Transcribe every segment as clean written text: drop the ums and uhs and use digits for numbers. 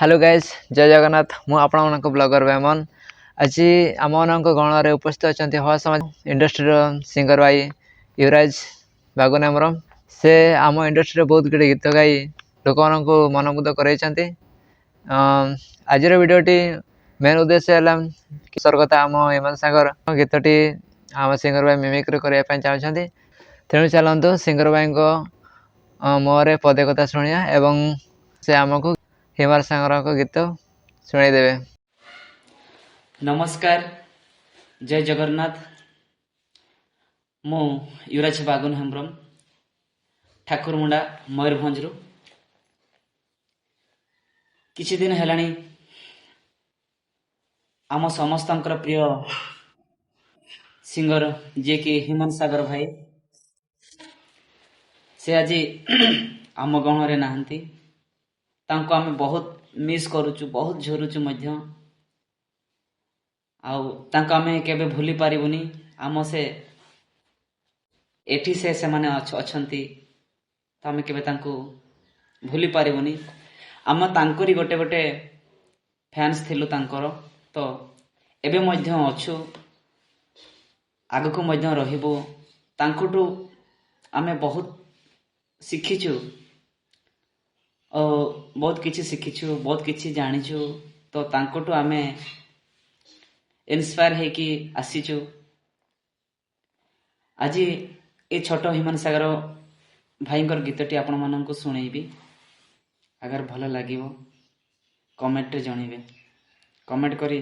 Hello guys जय जगन्नाथ मु आपण ब्लॉगर वेमन आज आम मान गण में उपस्थित अच्छा हवा समाज इंडस्ट्री सिंगर भाई युवराज बागुन आमरम से आम इंडस्ट्री बहुत गुटे गीत गाई लोक मान मनमुग्ध कर आज भिडटी मेन उद्देश्य है सर्गता आम हेमंत सागर गीतटी आम सिंगर भाई मिमिक्री करने चाहते तेणु चलतु सिंगर भाई मुहरे पदे कथा शुणिया एवं से आमको हेमंत सागर गीत शुणेदेवे। नमस्कार जय जगन्नाथ मु युवराज बागुन हेम्ब्रम ठाकुरमुंडा मयूरभंज किछि दिन हेलाणी आम समस्तंकर प्रिय सिंगर जे कि हेमंत सागर भाई से आज आम गण रे नाहंती तांको आमे बहुत मिस करूचु बहुत झरुचु मध्य आउ तांको आमे केबे भूली पारिबुनी आम से एठी से माने अछंती तो आमे केबे तांको भूली पारिबुनी आम तांकरी गोटे गोटे फैंस थिलु तांकर तो एबे मध्य अछु आगको मध्य रहिबो तांकोटू आमे बहुत शिखिचु बहुत किछि शिखिचु बहुत किछि जानिचु तो तांकोटू आमे इन्स्पायर है कि आसीचु आज ये छोट हेमंत सागर भाई गीतटी आपण मानक शुणेबी अगर भल लगे कमेंट जनइबे कमेंट करी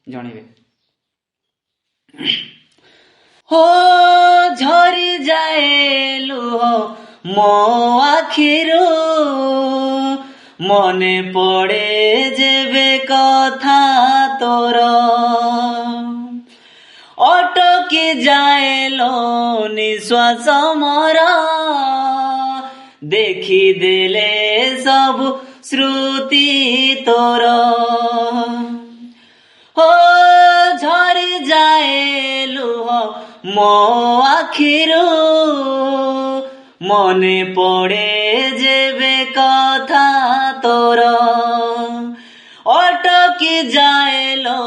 जनइबे। हो झरी जाए लुह मो आखिरू मने पड़े जेबे कथा तोर अटकी जाए लो निश्वास मोरा देखी देले सब श्रुति तोर हो झरी जाए लुह मो आखिरू मने पड़े जेबे कथा तोर अटकी जाए लो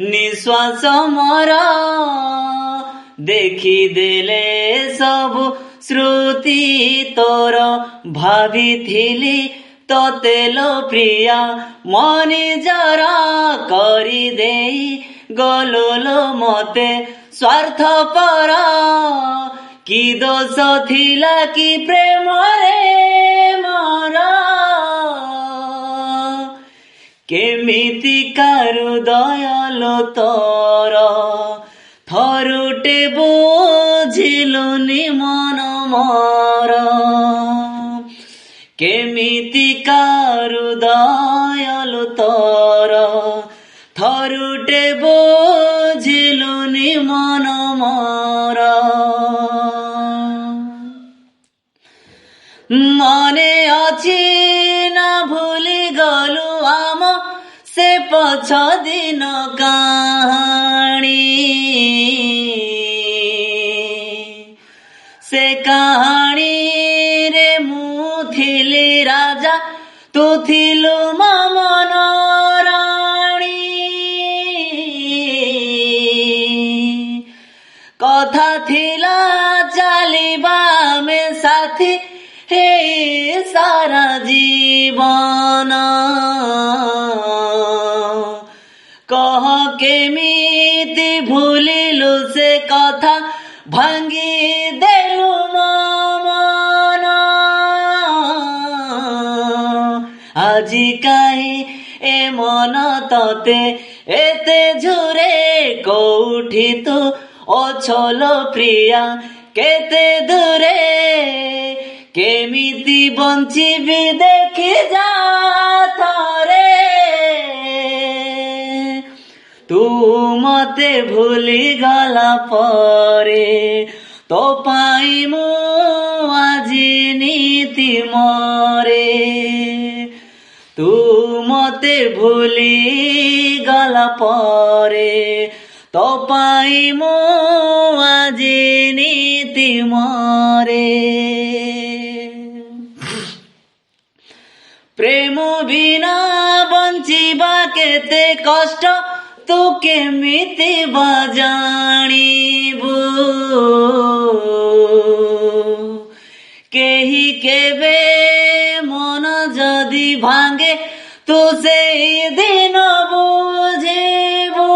निश्वास मोरा देखी देले सब श्रुति तोर भाविथिली तोते लो प्रिया मनी जरा करी देई गलो लो मते स्वार्थ पर कि दोष थिला कि प्रेम रे मोरा केमिति कारू दयालो तोर थरुटे बुझिलुनि मन मोर केमिति कारू दयालो तोर थरुटे बुझिलुनि मन मोर मने अछि ना भूली गलु आम से पछ दिन कहानी से कहानी रे मु थिली राजा तू थिलु मन राणी कथा थिला चलिबा में साथी हे सारा जीवन कह केमिति भूलिलु से कथा भांगी देलु मन आजी काई ए मन तते एते झुरे कोठी तू ओछलो प्रिया केते दूरे केमिति बंचिबी देखि जा थरे तू मते भूली गला परे तो पाई मु आजी नीति मरे तू मते भूली गला परे तो पाई मु आजी नीति मरे प्रेम बिना ବଞ୍ଚିବା କେତେ କଷ୍ଟ ତୁ କେମିତି ବା ଜାଣିବୁ କେହି କେବେ ମନ ଯଦି ଭାଙ୍ଗେ ତୁ ସେଇ ଦିନ ବୁଝିବୁ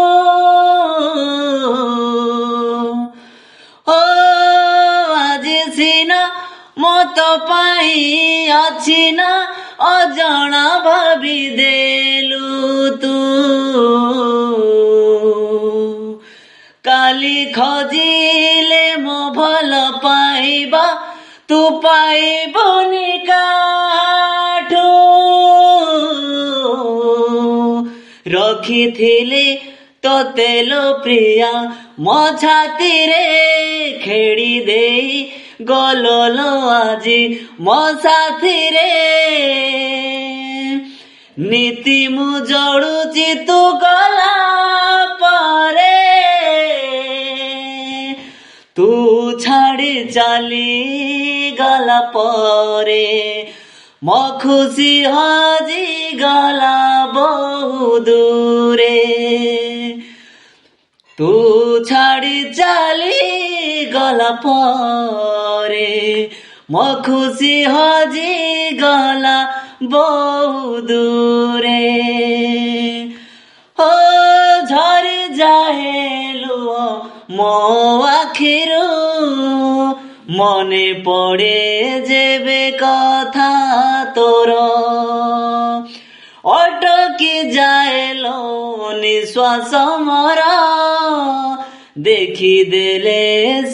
ଓ ଆଜି ସିନା ମତ ପାଇଁ ଅଛି ନା ଅଜଣା ଭାବି ଦେଲୁ ତୁ କାଲି ଖୋଜିଲେ ମୋ ଭଲ ପାଇବା ତୁ ପାଇବୁନି କାଠୁ ରଖିଥିଲି ତୋତେ ଲୋ ପ୍ରିୟା ମୋ ଛାତିରେ ଖେଳି ଦେଇ ଗଲ ଲୋ ଆଜି ମୋ ସାଥିରେ ନୀତି ମୁଁ ଯୋଡୁଛି ତୁ ଗଲା ପରେ ତୁ ଛାଡ଼ି ଚାଲି ଗଲା ପରେ ମୋ ଖୁସି ହଜି ଗଲା ବହୁ ଦୂରେ ତୁ ଛାଡ଼ି ଚାଲି ଗଲା ପରେ ମୋ ଖୁସି ହଜି ଗଲା ବହୁ ଦୂରେ ଓ ଝରି ଯାଏ ଲୁହ ମୋ ଆଖିରୁ ମନେ ପଡ଼େ ଯେବେ କଥା ତୋର ଅଟକି ଯାଏ ଲୋ ନିଶ୍ୱାସ ମୋର ଦେଖିଦେଲେ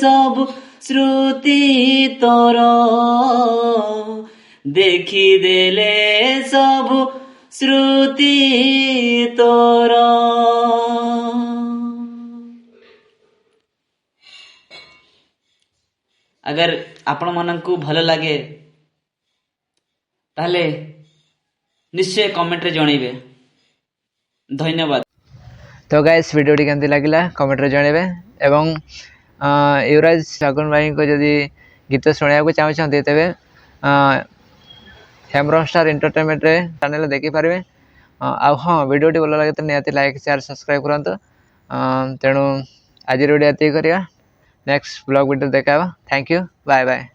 ସବୁ ସ୍ମୃତି ତୋର ଦେଖିଦେଲେ ସବୁ ସ୍ମୃତି ତୋର अगर आपण मानकु भल लगे ताहले निश्चय कमेंट रे जणैबे धन्यवाद। तो गाइस वीडियोटी केमती लगिला कमेंट रे जणैबे एवं युवराज फागुन भाई को जदि गीत शुणा को चाहते तेरे हेम्ब्रम स्टार एंटरटेनमेंट रे चैनल देखि पारबे आ हाँ वीडियोटी भल लगे तो निहाती लाइक शेयर सब्सक्राइब करंतु तेणु आज वीडियो एति करिया नेक्स्ट ब्लॉग वीडियो देखा थैंक यू बाय बाय।